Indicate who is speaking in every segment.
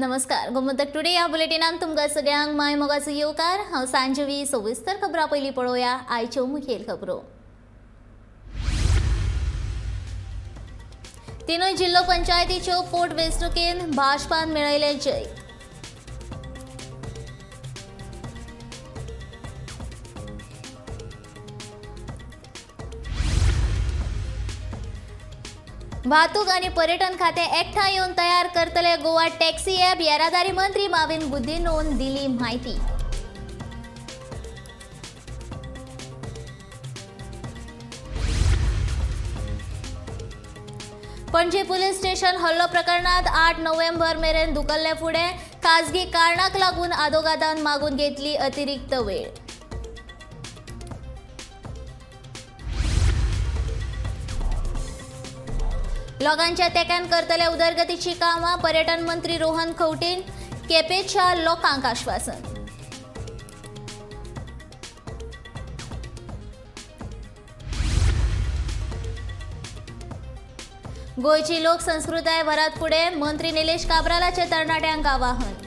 Speaker 1: नमस्कार, गोमंतक टुडे या बुलेटिनान तुमकां सगळ्यांक माय मोगाचो येवकार। हांव सांजवी सविस्तर खबरां पयलीं पळोवया आयच्यो मुखेल खबरो। तिनूय जिल्लो पंचायतीच्यो पोटवेंचणुकेन भाजपान मेळयलें जय। वाहतूक आणि पर्यटन खाते एकठांय येवन तयार करतले गोवा टॅक्सी ॲप। येरादारी मंत्री माविन गुदिन्होन दिली माहिती। पणजी पुलीस स्टेशन हल्लो प्रकरणात 8 नोव्हेंबर मेरेन धुकल्ले फुडें। खासगी कारणाक लागून आदोगादान मागून घेतली अतिरिक्त वेळ। लोकांच्या तेंक्यान करतले उदरगतीची कामां। पर्यटन मंत्री रोहन खंवटेन केपेंच्या लोकांक आश्वासन। गोयची लोकसंस्कृताय वरात फुडें। मंत्री निलेश काब्रालाचे तरणाट्यांक आवाहन।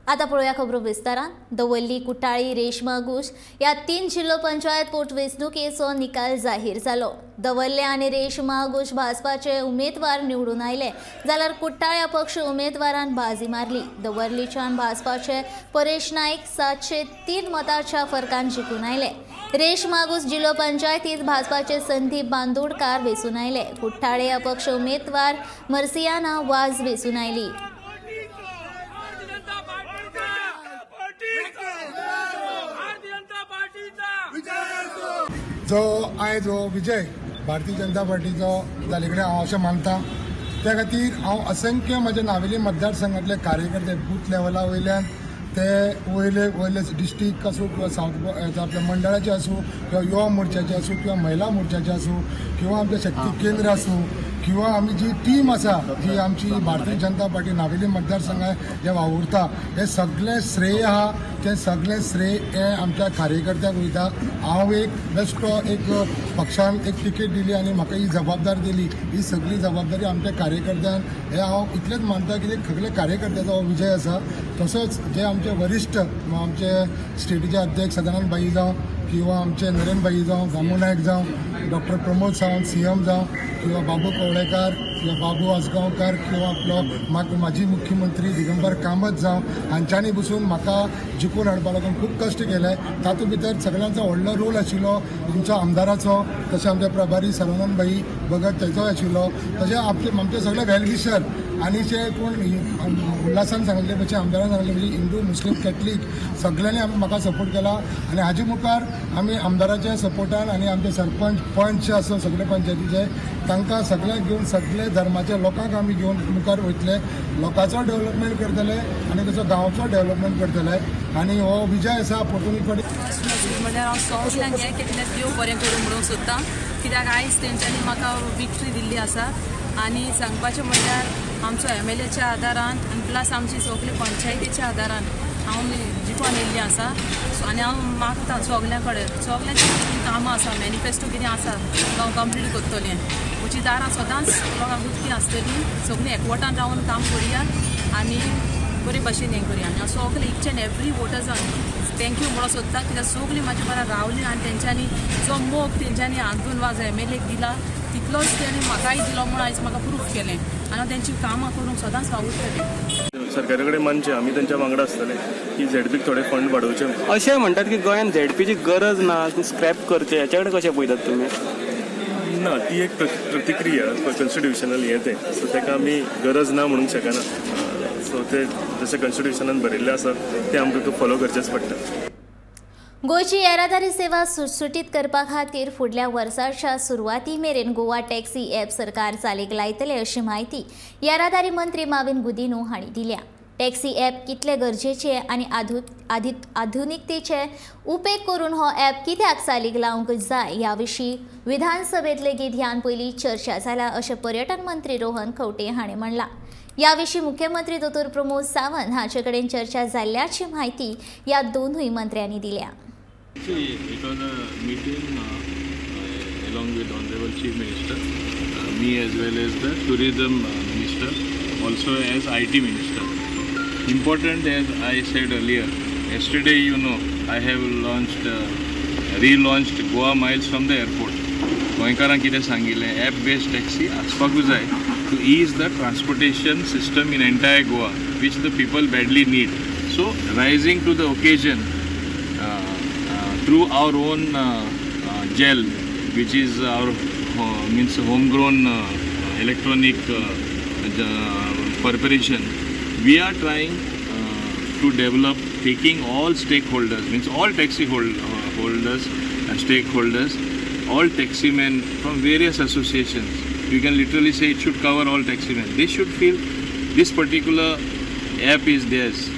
Speaker 1: आता पळोवया खबरो विस्तारान। दवर्ली, कुट्टाळी, रेशमा घुश या 3 जिल्लो पंचायत पोटवेंचणुकेचो निकाल जाहीर जालो। दवर्ले आनी रेशमा घुश भाजपाचे उमेदवार निवडून आयले, जाल्यार कुट्टाळे अपक्ष उमेदवारान बाजी मारली। दवर्लीच्यान भाजपाचे परेश नाईक 703 मतांच्या फरकान जिखून आयले। रेशमा घुश जिल्लो पंचायतीत भाजपाचे संदीप बांदोडकार वेंचून आयले। कुट्टाळे अपक्ष उमेदवार मर्सियाना वाज वेंचून आयली।
Speaker 2: जो आयज हो विजय भारतीय जनता पार्टीचो जाले कडेन हांव अशें मानता। त्या खातीर हांव असंख्य म्हज्या नावेली मतदारसंघातले कार्यकर्ते बूथ लेवला वयल्यान ते वयले डिस्ट्रिक्ट आसूं किंवा सावथ आपल्या मंडळाचे आसूं किंवा युवा मोर्चाचे आसूं किंवा महिला मोर्चाचे आसूं किंवा आमचे शक्ती केंद्र आसूं किंवा आमी जी टीम आसा जी आमची भारतीय जनता पार्टी नावेली मतदारसंघात जे वावुरता हे सगळे श्रेय आहा ते सगळे श्रेय हे आमच्या कार्यकर्त्यांक वयता। हांव एक बेश्टो एक पक्षान एक तिकेट दिली आनी म्हाका ही जबाबदारी दिली, ही सगळी जबाबदारी आमच्या कार्यकर्त्यांक हे हांव इतलेंच मानता की सगळे कार्यकर्त्याचो हो विजय आसा। तसोच जे आमचे वरिश्ठ आमचे स्टेटीचे अध्यक्ष सदानंद भाई जावं किंवा आमचे नरेन भाई जावं, दामू नायक जावं, डॉक्टर प्रमोद सावंत सीएम जावं किंवा बाबू कवळेकार किंवा बाबू आसगांवकार किंवा आपलो माजी मुख्यमंत्री दिगंबर कामत जावं हांच्यांनी बसून म्हाका जिखून हाडपा लागून खूब कश्ट केले। तातूंत भितर सगळ्यांचो व्हडलो रोल आशिल्लो तुमच्या आमदाराचो, तशें आमचे प्रभारी सर्वानंद भाई भगत तेचो आशिल्लो, तशें आमचे सगळे वेलविशर आनी जे कोण उल्हासान सांगिल्ले भशेन आमदारान सांगिल्ले भशेन हिंदू मुस्लीम कॅथलीक सगळ्यांनी म्हाका सपोर्ट केला आनी हाजे मुखार आमी आमदाराच्या सपोर्टान आनी आमचे सरपंच पंच आसूं सगळे पंचायतीचे तांकां सगळ्यांक घेवन सगळे धर्माच्या लोकांक आमी घेवन मुखार वयतले, लोकांचो डेव्हलपमेंट करतले आनी तेचो गांवचो डेव्हलपमेंट करतले आनी हो विजय आसा परतून
Speaker 3: म्हणल्यार हांव सगळ्यांक हें कितलें देव बरें करूं म्हणून सोदतां, कित्याक आयज तेंच्यांनी म्हाका विक्ट्री दिल्ली आसा आनी सांगपाचें म्हणल्यार आमचो MLAच्या आदारान आनी प्लस आमची सगळी पंचायतीच्या आदारान हांव जिखून येयल्लें आसा आनी हांव मागतां सगल्या कडेन सगल्यांची कितें कामां आसा मॅनिफेस्टो कितें आसा हांव कंप्लीट करतलें। म्हजी दारां सदांच लोकांक उदकी आसतली, सगळीं एकवटान रावन काम करया आनी बरे भशेन हें करया। हांव सगळे इच एंड एवरी वोटर्सांक थँक्यू म्हणून सोदता, कित्याक सगळीं म्हाज्या बरा रावली आनी तेंच्यांनी जो मोग तेंच्यांनी हातून वाज MLAक दिला तितलोच तेणी म्हाकाय दिलो म्हणून आयज म्हाका प्रूफ केलें आनी हांव तेंची कामां करूंक सदांच वावुरतलें।
Speaker 4: सरकारा कडेन मानचें आमी तेंच्या वांगडा आसतले की झेडपीक थोडे फंड वाडोवचे
Speaker 5: अशें म्हणटात की गोंयांत झेडपीची गरज ना, स्क्रॅप करचे, हेच्या कडेन कशें पळयतात तुमी?
Speaker 4: ना, ती एक प्रतिक्रिया कॉन्स्टिट्युशनल हें तें सो तेका आमी गरज ना म्हणूंक शकना। सो ते जशें कॉन्स्टिट्युशनान बरयल्लें आसा ते आमकां फॉलो करचेच पडटा।
Speaker 1: गोयची येरादारी सेवा सुटसुटीत करपा खातीर फुडल्या वर्साच्या सुरवाती मेरेन गोवा टॅक्सी ॲप सरकार चालीक लायतले अशी माहिती येरादारी मंत्री माविन गुदिन्हो हांणी दिल्या। टॅक्सी ॲप कितले गरजेचे आनी आधुनिकतेचे उपेग करून हो ॲप कित्याक चालीक लावंक जाय ह्या विशीं विधानसभेंत लेगीत ह्यान पयलीं चर्चा जाल्या अशें पर्यटन मंत्री रोहन खंवटे हांणी म्हणलां। या विषयी मुख्यमंत्री दोतोर प्रमोद सावंत हांचे कडेन चर्चा जाल्ल्याची माहिती या दोनूय मंत्र्यांनी दिल्या।
Speaker 6: See, it was a meeting along with Honorable Chief Minister, me as well as the Tourism Minister, also as IT Minister. Important, as I said earlier, yesterday I have relaunched Goa Miles from the airport. गोंयकारांक कितें सांगिल्लें app based taxi आसपाकूच जाय to ease the transportation system in entire Goa, which the people badly need. So rising to the occasion through our own GEL, which is our means homegrown electronic corporation, we are trying to develop, taking all stakeholders, means all taxi holders and stakeholders, all taximen from various associations. You can literally say it should cover all taximen. They should feel this particular app is theirs,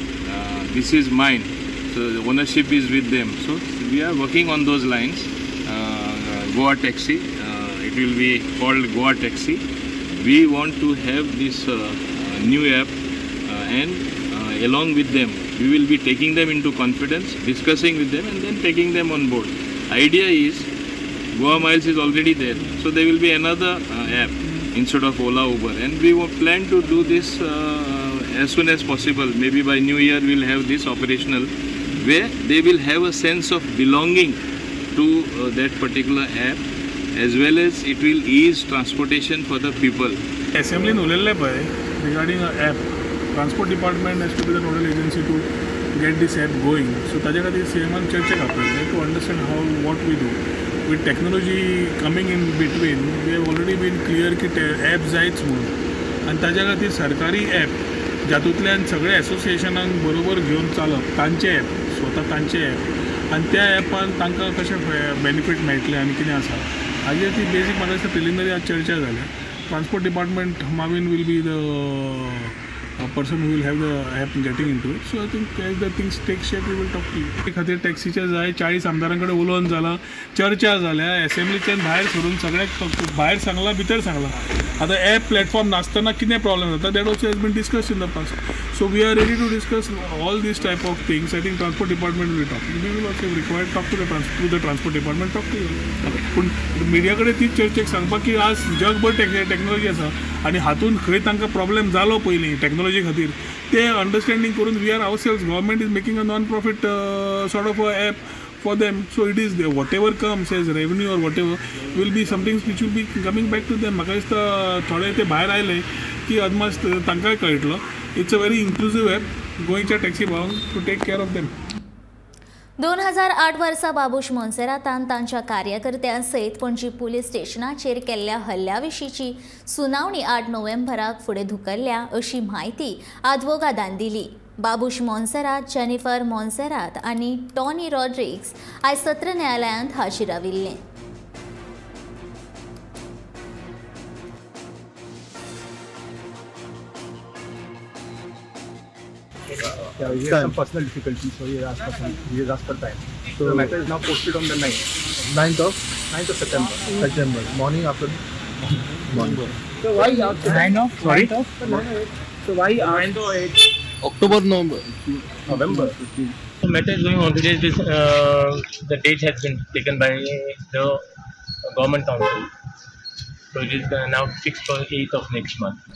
Speaker 6: this is mine, so the ownership is with them. So we are working on those lines. Goa Taxi, it will be called Goa Taxi. We want to have this new app and along with them we will be taking them into confidence, discussing with them and then taking them on board. Idea is Goa Miles is already there, so there will be another app instead of Ola, Uber, and we plan to do this as soon as possible. Maybe by New Year we will have this operational, where they will have a sense of belonging to that particular app, as well as it will ease transportation for the people.
Speaker 7: Assembly regarding an app, Transport Department has to be the nodal agency to get this app going. So ताज्या खातीर CMan चर्चा करता to understand what we do. With technology coming in between, we have already been clear की app जायच म्हणून, आनी ताज्या खातीर सरकारी app जातूंतल्यान सगळे एसोसिएशनांक बरोबर घेवन चालप, तांचे ॲप, स्वता तांचे ॲप, आनी त्या ॲपान तांकां कशें बेनिफीट मेळटलें आनी कितें आसा हाजेर ती बेजीक म्हाका दिसता प्रिलिमिनरी आज चर्चा जाल्या. ट्रान्सपोर्ट डिपार्टमेंट मावीन will be the person who will have the app getting into it. So I think as the things take shape, we will talk to you. खातीर टॅक्सीचे जाय 40 आमदारांकडे उलोवन जाला, चर्चा जाल्या, असेंब्लीच्यान भायर सरून सगळ्याक भायर सांगला, भितर सांगला. आता ॲप प्लॅटफॉर्म नासतना कितें प्रॉब्लेम जाता, that also has been discussed in the past. So we are ready to discuss all these type of things. I think transport department will talk. We will also require talk to the transport department, talk to you. पूण मिडियाकडे तीच चर्चेक सांगपाक की आज जगभर technology आसा आनी हातून खंय तांकां प्रॉब्लेम जालो पयलीं टेक्नॉलॉजी खातीर ते अंडरस्टँडींग करून we are ourselves government is making a non profit sort of a app for them. So it is whatever comes as revenue or whatever will be something which will be coming back to them. म्हाका दिसता थोडे ते भायर आयले की अदमास तांकांय कळटलो. It's a very inclusive app गोंयच्या टॅक्सी भावांक to take care of them.
Speaker 1: 2008 वर्सा बाबूश मोन्सेरातान तांच्या कार्यकर्त्यां सयत पणजी पुलीस स्टेशनाचेर केल्ल्या हल्ल्याविशींची सुनावणी 8 नोव्हेंबराक फुडें धुकल्ल्या अशी म्हायती आदवोगादान दिली. बाबूश मोन्सेरात, जेनिफर मोन्सेरात आनी टॉनी रॉड्रिग्स आयज सत्र न्यायालयांत हाजीर राविल्ले.
Speaker 8: Yeah, he has some personal difficulties, so he has asked for time. So the matter is now posted on the 9th of September. Morning, afternoon? Morning. So why after 9 of? Sorry? So why 9th or 8th?
Speaker 5: October, November.
Speaker 8: The matter is going on today. The date has been taken by the government council. So it is now fixed for 8th of next month.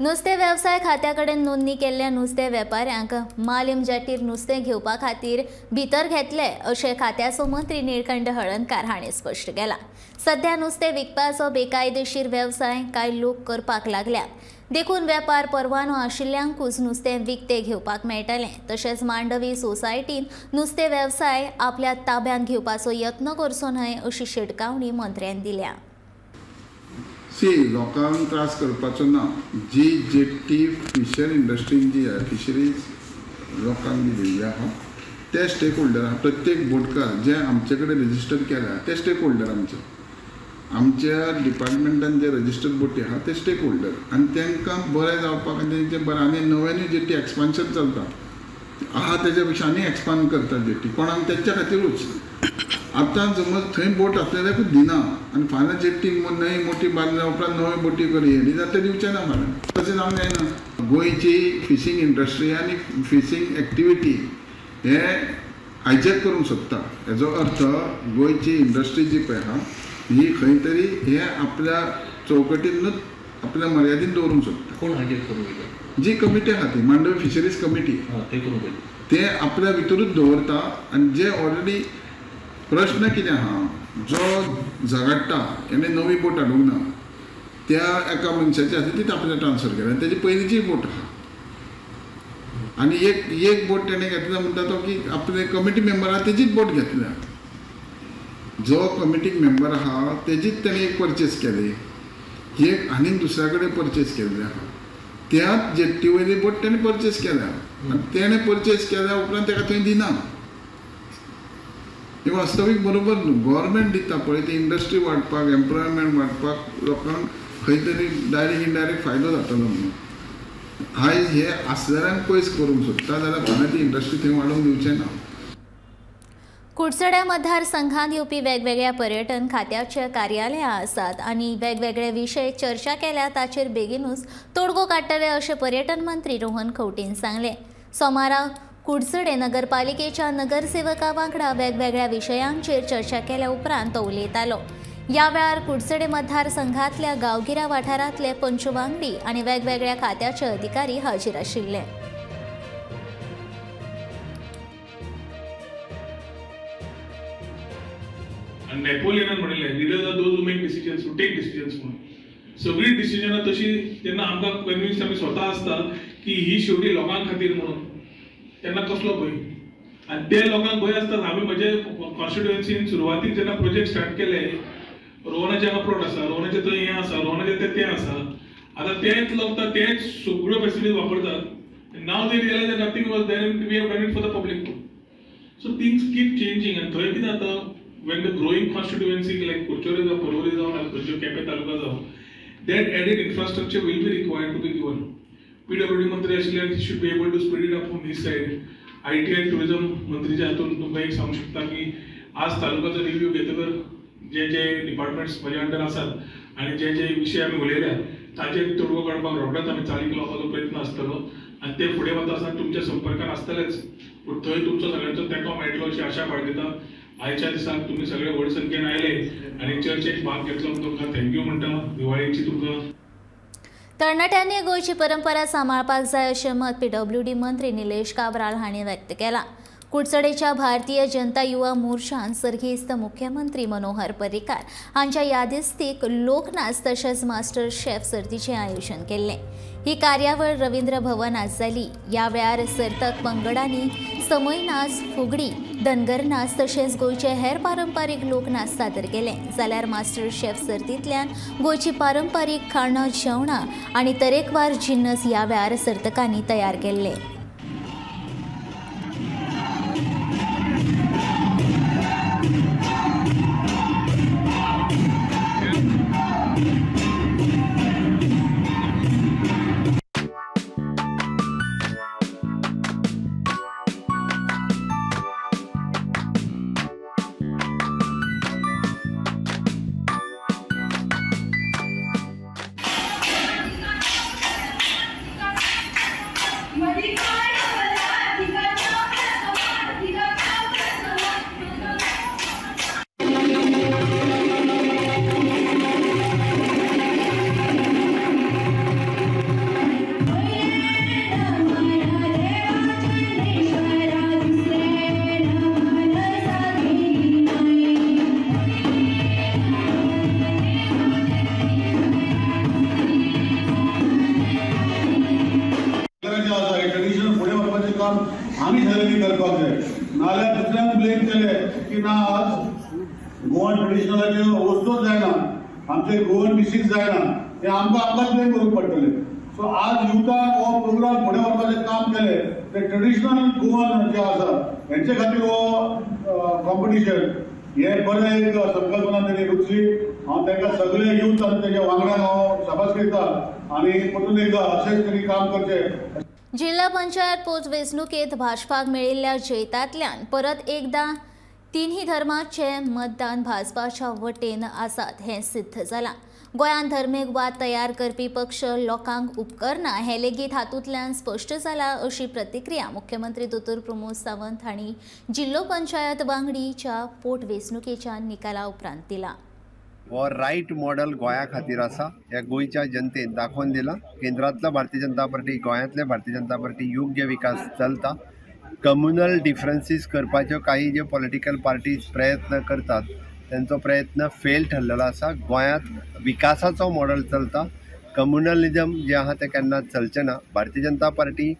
Speaker 1: नुस्तें वेवसाय खात्या कडेन नोंदणी केल्ल्या नुस्तें वेपाऱ्यांक मालयम जेटीर नुस्तें घेवपा खातीर भितर घेतले अशें खात्याचो मंत्री निळकंठ हळदणकार हाणें स्पश्ट केलां. सध्या नुस्तें विकपाचो बेकायदेशीर वेवसाय कांय लोक करपाक लागल्यात. देखून वेपार परवानो आशिल्ल्यांकूच नुस्तें विकतें घेवपाक मेळटलें. तशेंच मांडवी सोसायटीन नुस्तें वेवसाय आपल्या ताब्यांत घेवपाचो यत्न करचो न्हय अशी शिटकावणी मंत्र्यान दिल्या.
Speaker 9: लोकांक त्रास करपाचो ना. जी जेट्टी फिशर इंडस्ट्रीन जी आहे, फिशरीज लोकांक दिलेली आहा ते स्टेक होल्डर आहा. प्रत्येक बोटकार जे आमचे कडेन रजिस्टर केल्या ते स्टेक होल्डर आमच्या डिपार्टमेंटान जे रजिस्टर्ड बोटी आहा ते स्टेक होल्डर आनी तांकां बरें जावपाक आनी तेंचे बरें आनी नव्यानी जेट्टी एक्सपान्शन चलता आहा तेज्या पेक्षा आनी एक्सपांड करता जेट्टी कोणाक तेंच्या खातीरूच. आतां समज थंय बोट आसले जाल्यार दिना आनी फाल्यां जेट्टी नवी मोठी बांदल्या उपरांत नव्यो बोटी करी हें जाल्यार दिवचें ना फाल्यां. तशें जावंक जायना. गोंयची फिशींग इंडस्ट्री आनी फिशींग एक्टिविटी हे हायजॅक करूंक सोदता. हेजो अर्थ गोंयची इंडस्ट्री जी पळय आहा ही खंय तरी हे आपल्या चौकटीनूच आपल्या मर्यादीन दवरूंक सोदता.
Speaker 10: कोण हायजॅक करूंक?
Speaker 9: जी कमिटी आहा ती मांडवी फिशरीज कमिटी ते आपल्या भितरूच दवरता आनी जे ऑलरेडी प्रश्न कितें आहा जो झगडटा हेणे नवी बोट हाडूंक ना त्या एका मनशाची आसा ती आपल्याला ट्रान्सफर केल्या तेजी पयलींची बोट आहा आनी एक बोट तेणें घेतला म्हणटा तो की आपले कमिटी मेंबर आहा तेजीच बोट घेतल्या. जो कमिटीक मेंबर आहा तेजीच तेणें एक परचेस केली एक आनीक दुसऱ्या कडेन परचेस केल्ली आहा त्याच जेट्टी वयली बोट तेणें परचेस केल्या आनी तेणें परचेस केल्या उपरांत ताका थंय दिना. हे वास्तवीक बरोबर न्हू. गव्हर्मेंट दिता पळय ती इंडस्ट्री वाडपाक एम्प्लॉयमेंट वाडपाक लोकांक खंय तरी डायरेक्ट इनडायरेक्ट फायदो जातलो म्हणून आयज हे आसलेल्यान पयस करूंक सोदता जाल्यार फाल्यां ती इंडस्ट्री थंय वाडोवंक दिवचें ना.
Speaker 1: कुडचड्या मतदारसंघात येवपी वेगवेगळ्या पर्यटन खात्याचे कार्यालयां आसात आनी वेगवेगळे विशय चर्चा केल्या ताचेर बेगीनूच तोडगो काडटले अशें पर्यटन मंत्री रोहन खंवटेन सांगलें. सोमारा कुडचडे नगरपालिकेच्या नगरसेवका वांगडा वेगवेगळ्या विशयांचेर चर्चा केल्या उपरांत तो उलयतालो. ह्या वेळार कुडचडे मतदारसंघातल्या गांवगिऱ्या वाठारांतले पंचवांगडी आनी वेगवेगळ्या खात्याचे अधिकारी हाजीर आशिल्ले.
Speaker 7: नेपोलियनान म्हणिल्लें leaders are those who make decisions who take decisions म्हणून सगळी डिसिजनां तशी तेन्ना आमकां कन्विन्स आमी स्वता आसता की ही शेवटी लोकां खातीर म्हणून तेन्ना कसलो भंय आनी ते लोकांक भंय आसता. हांवें म्हजे कॉन्स्टिट्युएन्सीन सुरवातीक जेन्ना प्रोजेक्ट स्टार्ट केले रोहनाचे अप्रोच आसा रोहनाचे थंय हें आसा रोहनाचे तें आसा आतां तेच लोक तेच सगळ्यो फॅसिलिटीज वापरतात. Now they realise that nothing was there we have done it for the public. So things keep changing आनी थंय कितें जाता when the growing constituency like Kurchore or Porvori or Kepe Taluka, that added infrastructure will be required to be given. PWD Mantri Ashland should be able to spread it up from his side. IT and tourism मंत्रीच्या हातून तुमकां एक सांगू शकता की आज तालुकाचो review घेतकर जे departments म्हज्या under आसात आनी जे विशय आमी उलयल्या ताचेर तोडगो काडपाक रोखडेंच आमी चालीक लावपाचो प्रयत्न आसतलो आनी ते फुडें वता आसतना तुमच्या संपर्कान आसतलेच पूण थंय तुमचो सगळ्यांचो तेंको मेळटलो अशी आशा बाळगिता. आयच्या दिसाक तुम्ही सगळे व्हड संख्येन आयले आनी चर्चेक भाग घेतलो तुमकां थँक्यू म्हणटा. दिवाळीची तुमकां
Speaker 1: तरणाट्यांनी गोंयची परंपरा सांबाळपाक जाय अशें मत PWD मंत्री निलेश काब्राल हांणी व्यक्त केलां. कुडचडेच्या भारतीय जनता युवा मोर्चान सर्गेस्त मुख्यमंत्री मनोहर पर्रीकार हांच्या यादिस्तीक लोकनाच तशेंच मास्टर शेफ सर्तीचें आयोजन केल्लें. ही कार्यावळ रवींद्र भवनात जाली. ह्या वेळार सर्तक पंगडांनी समय नाच फुगडी धनगर नाच तशेंच गोंयचे हेर पारंपारीक लोकनाच सादर केले जाल्यार मास्टर शेफ सर्तींतल्यान गोंयची पारंपारीक खाणां जेवणां आनी तरेकवार जिन्नस ह्या वेळार सर्तकांनी तयार केल्ले.
Speaker 11: आम्ही सगळ्यांनी करपाक जाय नाल्यार दुसऱ्यांक ब्लेम केले की ना आज गोवन ट्रेडिशनलाच्यो वस्तूच जायना आमचे गोवन डिशीज जायना हे आमकां ब्लेम करूंक पडटले. सो आज युथान हो प्रोग्राम फुडें व्हरपाचें काम केलें ते ट्रेडिशनल गोवन जे आसा हेंचे खातीर हो कॉम्पिटिशन हे बरें एक संकल्पना तेणी रुचली. हांव तांकां सगळे युथ आनी तेज्या वांगड्यान हांव शाबास दिता आनी परतून एकदा अशेंच तरी काम करचें.
Speaker 1: जिल्हा पंचायत पोटवेंचणुकेत भाजपाक मेळिल्ल्या जैतांतल्यान परत एकदां तिन्ही धर्माचे मतदान भाजपाच्या वटेन आसात हें सिद्ध जालां. गोंयांत धर्मीक वाद तयार करपी पक्ष लोकांक उपकरना हें लेगीत हातूंतल्यान स्पश्ट जाला अशी प्रतिक्रिया मुख्यमंत्री दोतोर प्रमोद सावंत हांणी जिल्लो पंचायत वांगडीच्या पोटवेंचणुकेच्या निकाला उपरांत दिला.
Speaker 10: हो रायट मॉडेल गोंया खातीर आसा. ह्या गोंयच्या जनतेन दाखोवन दिला. केंद्रांतलो भारतीय जनता पार्टी, गोंयांतले भारतीय जनता पार्टी योग्य विकास चलता. कम्युनल डिफरन्सीस करपाच्यो काही जे पॉलिटिकल पार्टीज प्रयत्न करतात त्यांचो प्रयत्न फेल ठरलेलो आसा. गोंयांत विकासाचो मॉडेल चलता. कम्युनलिजम जे आहा ते केन्ना चलचें ना. भारतीय जनता पार्टी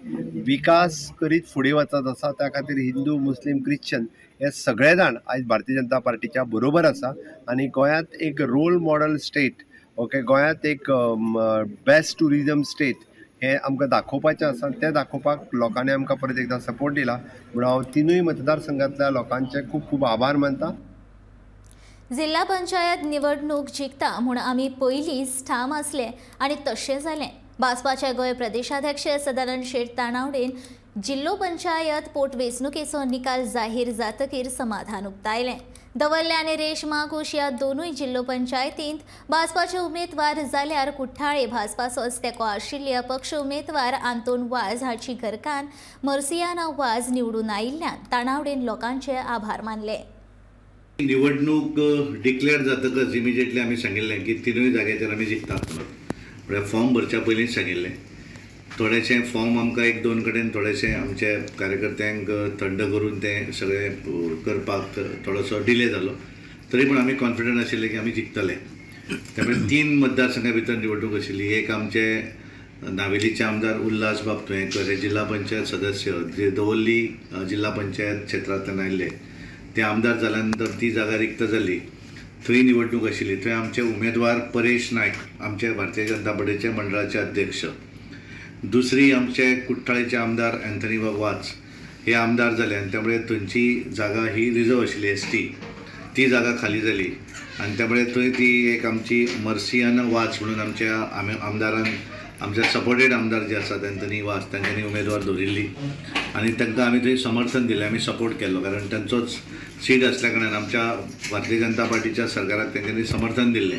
Speaker 10: विकास करीत फुडें वचत आसा. त्या खातीर हिंदू, मुस्लीम, क्रिश्चन हे सगळे जाण आयज भारतीय जनता पार्टीच्या बरोबर आसा. आनी गोंयांत एक रोल मॉडेल स्टेट, ओके, गोंयांत एक बेस्ट टुरिजम स्टेट हे आमकां दाखोवपाचें आसा. तें दाखोवपाक लोकांनी आमकां परत एकदां सपोर्ट दिला म्हणून हांव तिनूय मतदारसंघांतल्या लोकांचे खूब खूब आभार मानता.
Speaker 1: जिल्हा पंचायत निवडणूक जिखता म्हूण आमी पयलींच ठाम आसले आनी तशें जालें. भाजपाचे गोंय प्रदेशाध्यक्ष सदानंद शेट तानावडेन जिल्लो पंचायत पोटवेंचणुकेचो निकाल जाहीर जातकीर समाधान उक्तायलें. दवर्ले आनी रेशमा घोश ह्या दोनूय जिल्लो पंचायतींत भाजपाचे उमेदवार जाल्यार कुठ्ठाळे भाजपाचोच तेंको आशिल्ले अपक्ष उमेदवार आंतोन वाज हाची घरकान्न मर्सियाना वाज निवडून आयिल्ल्यान तानावडेन लोकांचे आभार मानले.
Speaker 12: निवडणूक डिक्लेअर जातकच इमिजिएटली आमी सांगिल्लें की तिनूय जाग्याचेर आमी जिखतात म्हणून. म्हळ्यार फॉर्म भरच्या पयलींच सांगिल्लें. थोडेशें फॉर्म आमकां एक दोन कडेन थोडेशें आमचे कार्यकर्त्यांक थंड करून तें सगळें करपाक थोडोसो डिले जालो. तरी पूण आमी कॉन्फिडंट आशिल्ले की आमी जिखतले. त्यामुळे 3 मतदारसंघां भितर निवडणूक आशिल्ली. एक आमचे नावेलीचे आमदार उल्हास बाब तुयेंकर हे जिल्हा पंचायत सदस्य जे दवर्ली जिल्हा पंचायत क्षेत्रांतल्यान आयिल्ले ते आमदार जाल्या नंतर ती जागा रिक्त जाली. थंय निवडणूक आशिल्ली. थंय आमचे उमेदवार परेश नायक आमचे भारतीय जनता पार्टीचे मंडळाचे अध्यक्ष. दुसरी आमचे कुठ्ठाळेचे आमदार अँथनी वाज हे आमदार जाले आनी त्यामुळे थंयची जागा ही रिजर्व आशिल्ली ST ती जागा खाली जाली आनी त्यामुळे थंय ती एक आमची मर्सियाना वाज म्हणून आमच्या आमदारान आमचे सपोर्टेड आमदार जे आसात अँथनी वाज तांच्यांनी उमेदवार दवरिल्ली आनी तांकां आमी थंय समर्थन दिलें. आमी सपोर्ट केलो कारण तांचोच सीट आसल्या कारणान आमच्या भारतीय जनता पार्टीच्या सरकाराक तांच्यांनी समर्थन दिल्लें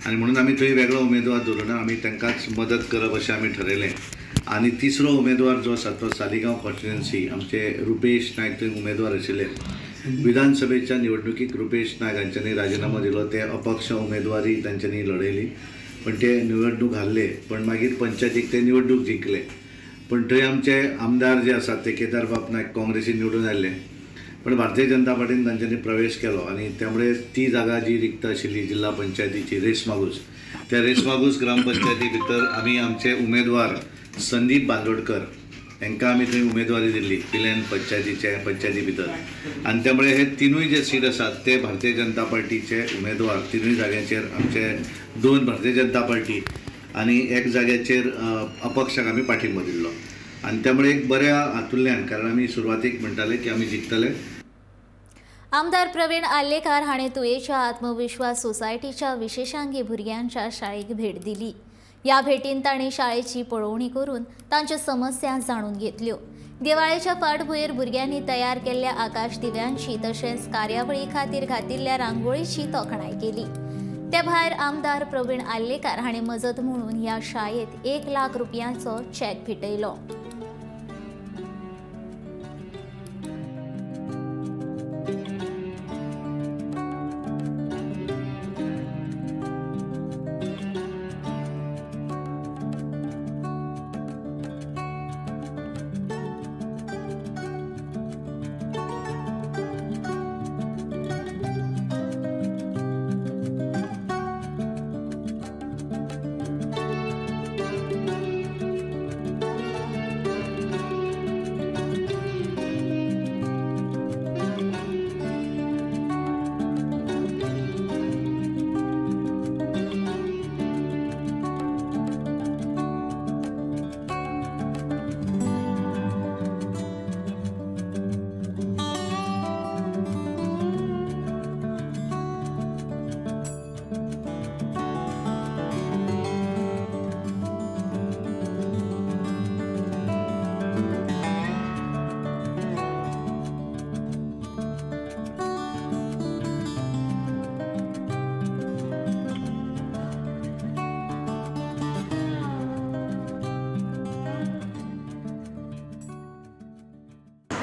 Speaker 12: आनी म्हणून आमी थंय वेगळो उमेदवार दवरुना. आमी तांकांच मदत करप अशें आमी ठरयलें. आनी तिसरो उमेदवार जो आसा तो सालिगांव कॉन्स्टिट्युएन्सी आमचे रुपेश नायक थंय उमेदवार आशिल्ले. विधानसभेच्या निवडणुकीक रुपेश नायक हांच्यांनी राजिनामो दिलो. ते अपक्ष उमेदवारी तांच्यांनी लढयली पण ते निवडणूक हारले. पण मागीर पंचायतीक ते निवडणूक जिंकले. पण थंय आमचे आमदार जे आसात ते केदार बाब नायक काँग्रेसीन निवडून आयले पण भारतीय जनता पार्टीन तांच्यांनी प्रवेश केलो आनी त्यामुळे ती जागा जी रिक्त आशिल्ली जिल्हा पंचायतीची रेशमागूस त्या रेशमागूस ग्रामपंचायती भितर आमी आमचे उमेदवार संदीप बांदोडकर हांकां आमी थंय उमेदवारी दिल्ली पिलेन पंचायती भितर आनी त्यामुळे हे तिनूय जे सीट आसात ते भारतीय जनता पार्टीचे उमेदवार तिनूय जाग्यांचेर आमचे 2 भारतीय जनता पार्टी आनी 1 जाग्याचेर अपक्षाक आमी पाठिंबो दिल्लो आनी त्यामुळे एक बऱ्या हातूंतल्यान कारण आमी सुरवातीक म्हणटाले की आमी जिखतले.
Speaker 1: आमदार प्रवीण आल्लेकार हाणें तुयेच्या आत्मविश्वास सोसायटीच्या विशेषांगी भुरग्यांच्या शाळेक भेट दिली. ह्या भेटीन तांणी शाळेची पळोवणी करून तांच्यो समस्या जाणून घेतल्यो. दिवाळेच्या फाटभुंयेर भुरग्यांनी तयार केल्ल्या आकाश दिव्यांची तशेंच कार्यावळी खातीर घातिल्ल्या रांगोळीची तोखणाय केली. ते भायर आमदार प्रवीण आल्लेकार हाणें मजत म्हणून ह्या शाळेत 1 लाख रुपयांचो चॅक फिटयलो.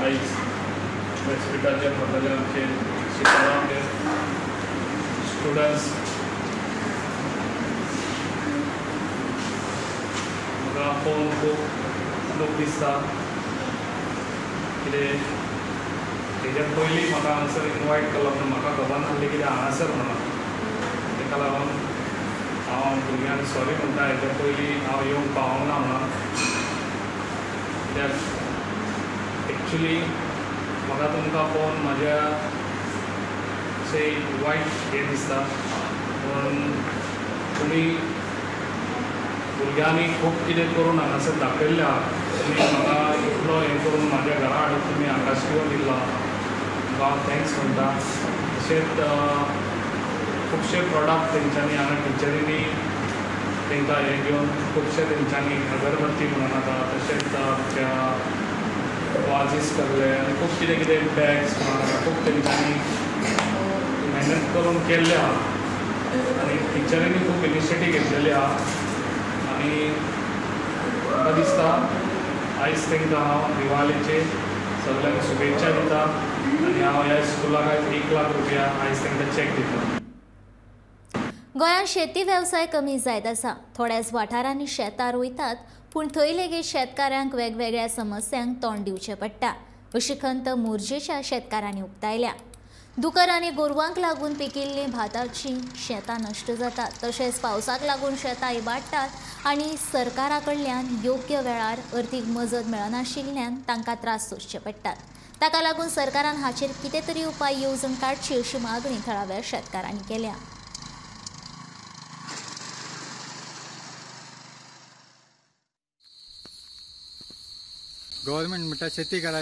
Speaker 7: आयज व्यासपीठाचेर म्हणटाले आमचे शिक्षकांचे स्टुडंट्स म्हाका पळोवन खूब दूख दिसता कितें तेज्या पयलीं म्हाका हांगासर इनवायट केलो पूण म्हाका खबर नासली कितें हांगासर म्हणून ताका लागून हांव भुरग्यांक सॉरी म्हणटा हेच्या पयलीं हांव येवंक पावूंक ना म्हणून कित्याक एक्चुली म्हाका तुमकां पळोवन म्हाज्या अशें वायट हें दिसता पूण तुमी भुरग्यांनी खूब कितें करून हांगासर दाखयल्लें आहा तुमी म्हाका इतलो हें करून म्हाज्या घरा हाडून तुमी आकाशदिवो दिलो तुमकां हांव थँक्स म्हणटा तशेंच खुबशे प्रॉडक्ट तेंच्यांनी हांगा टिचरींनी तांकां हें घेवन खुबशे तेंच्यांनी अगरबत्ती म्हणून आतां तशेंच आमच्या वाजीस करले आनी खूब कितें कितें बॅग्स म्हणून आतां खूब तेंच्यांनी मेहनत करून केल्ले आहा आनी टिचरींनी खूब इनिशिएटीव घेतलेली आहा आनी म्हाका दिसता आयज तांकां हांव दिवाळेचे सगळ्यांक शुभेच्छा दिता आनी हांव ह्या स्कुलाक आयज 1 लाख रुपया आयज तांकां चॅक दिता.
Speaker 1: गोंयांत शेती वेवसाय कमी जायत आसा. थोड्याच वाठारांनी शेतां रोयतात पूण थंय लेगीत शेतकाऱ्यांक वेगवेगळ्या समस्यांक तोंड दिवचें पडटा अशी खंत मोरजेच्या शेतकारांनी उक्तायल्या. दुकर आनी गोरवांक लागून पिकिल्लीं भाताची शेतां नश्ट जातात तशेंच पावसाक लागून शेतां इबाडटात आनी सरकारा कडल्यान योग्य वेळार अर्थीक मजत मेळनाशिल्ल्यान तांकां त्रास सोंसचे पडटात. ताका लागून सरकारान हाचेर कितें तरी उपाय येवजण काडची अशी मागणी थळाव्या शेतकारांनी केल्या.
Speaker 13: गव्हर्मेंट म्हणटा शेती करा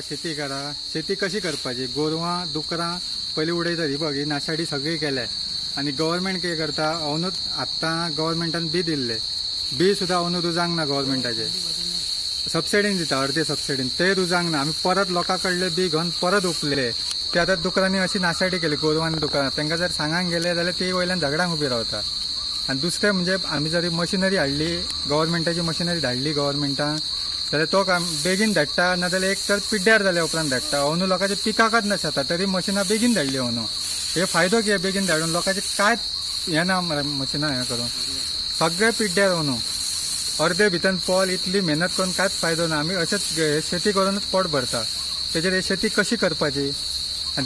Speaker 13: शेती कशी करपाची. गोरवां दुकरां पयलीं उडयता बघ ही नाशाडी सगळी केल्या आनी गव्हर्मेंट कितें करता अंदूच आत्तां गव्हर्मेंटान दिल्ले बी सुद्दां अंदू रुजांक ना गव्हर्मेंटाचे सबसिडीन दिता अर्धे सबसिडीन ते रुजांक ना. आमी परत लोकां कडले बी घेवन परत उपले ते आतां दुकरांनी अशी नाशाडी केली गोरवां दुकरां तांकां जर सांगांक गेले जाल्यार ती वयल्यान झगडांक उबी रावता. आनी दुसरें म्हणजे आमी जरी मशिनरी हाडली गव्हर्मेंटाची मशिनरी धाडली गव्हर्मेंटान जाल्यार तो काम बेगीन धाडटा नाजाल्यार एक तर पिड्ड्यार जाल्या उपरांत धाडटा. अंदू लोकांचे पिकाकच नाशता तरी मशिनां बेगीन धाडली अंदू. हे फायदो कितें बेगीन धाडून लोकांचे कांयच हें ना मशिनां हें करून सगळे पिड्ड्यार अंदू अर्धे भितर पोल इतली मेहनत करून कांयच फायदो ना. आमी अशेंच शेती करूनच पोट भरता. तेजेर शेती कशी करपाची.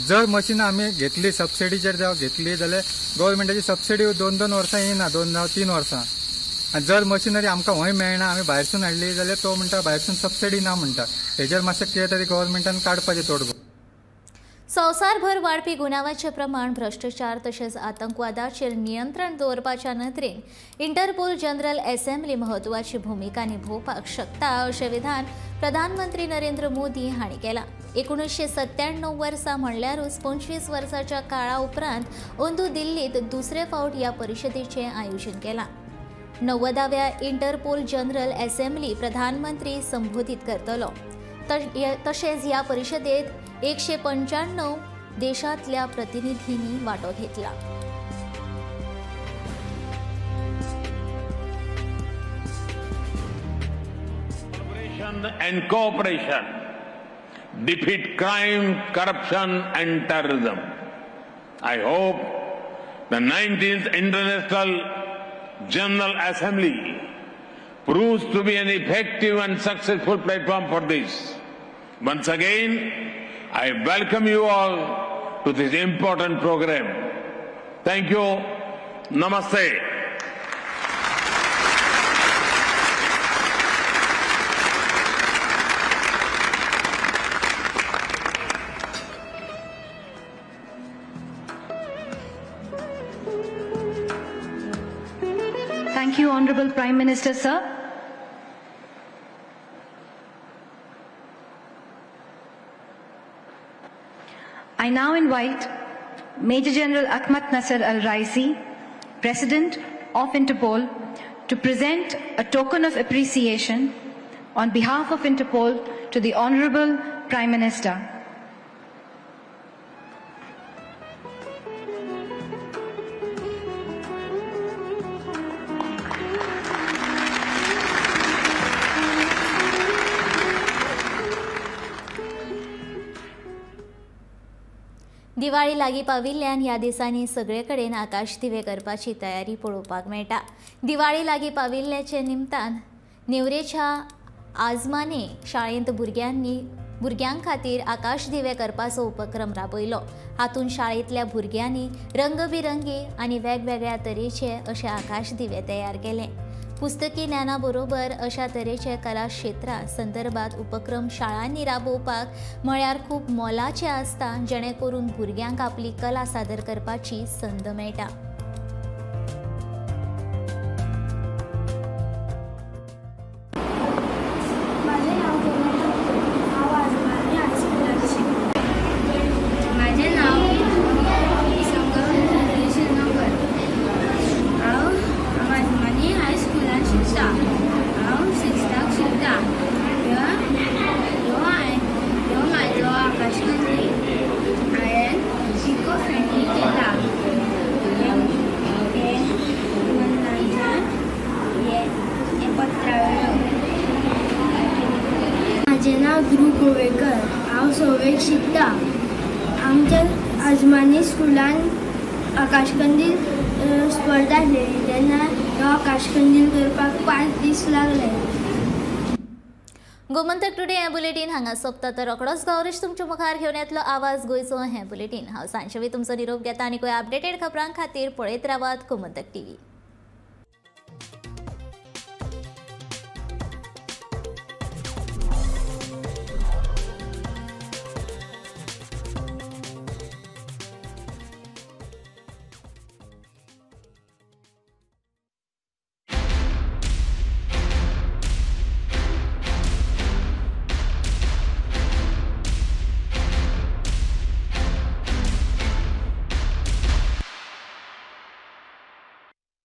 Speaker 13: जर मशिनां आमी घेतली सबसिडीचेर जावं घेतली जाल्यार गव्हर्मेंटाची सबसिडी 2-2 वर्सां येना 2-3 वर्सां. आनी जर मशिनरी आमकां हय मेळना आमी भायरसून हाडली जाल्यार तो म्हणटा भायरसून सबसिडी ना म्हणटा. हेजेर मातशें कितें तरी गव्हर्मेंटान काडपाचें तोडगो.
Speaker 1: संवसारभर वाडपी गुन्यांवाचें प्रमाण भ्रश्टाचार तशेंच आतंकवादाचेर नियंत्रण दवरपाच्या नदरेन इंटरपोल जनरल असेंब्ली म्हत्वाची भुमिका निभोवपाक शकता अशें विधान प्रधानमंत्री नरेंद्र मोदी हांणी केलां. 1997 वर्सा म्हणल्यारूच 25 वर्सांच्या काळा उपरांत अंदू दिल्लीत दुसरे फावट ह्या परिशदेचें आयोजन केलां. 90व्या इंटरपोल जनरल असेंब्ली प्रधानमंत्री संबोधीत करतलो. तशेंच ह्या परिशदेत 195 देशांतल्या प्रतिनिधींनी वांटो घेतला.
Speaker 14: and cooperation defeat crime, corruption and terrorism. I hope the 19th International General Assembly proves to be an effective and successful platform for this. Once again, I welcome you all to this important program. Thank you. Namaste.
Speaker 15: Thank you, Honorable Prime Minister, sir. I now invite Major General Ahmad Nasser Al-Raisi, President of Interpol, to present a token of appreciation on behalf of Interpol to the Honorable Prime Minister.
Speaker 1: Diwali लागीं पाविल्ल्यान ह्या दिसांनी सगळे कडेन आकाश दिवे करपाची तयारी पळोवपाक मेळटा। दिवाळी लागीं पाविल्ल्याचे निमतान नेवरेच्या आजमाने शाळेंत भुरग्यां खातीर आकाश दिवे करपाचो उपक्रम राबयलो। हातूंत शाळेंतल्या भुरग्यांनी रंगबिरंगी आनी वेगवेगळ्या तरेचे अशे आकाश दिवे तयार केले। पुस्तकी ज्ञाना बरोबर अशा तरेचे कला क्षेत्रा संदर्भात उपक्रम शाळांनी राबोवपाक म्हळ्यार खूब मोलाचे आसता, जेणे करून भुरग्यांक आपली कला सादर करपाची संद मेळटा।
Speaker 16: माझें नाव ध्रुव गोवेकर, हांव 6वेक शिकता। आमच्या आजमानी स्कुलान आकाशकंदील स्पर्धा आसलेली तेन्ना हांव आकाशकंदील करपाक 5 दीस लागले।
Speaker 1: गोमंतक टुडे हें बुलेटीन हांगा सोंपता, तर रोखडोच गौरीश तुमच्या मुखार घेवन येतलो आवाज गोंयचो हें बुलेटीन। हांव सांजवेळी तुमचो निरोप घेता आनी खंय अपडेटेड खबरां खातीर पळयत रावात गोमंतक TV।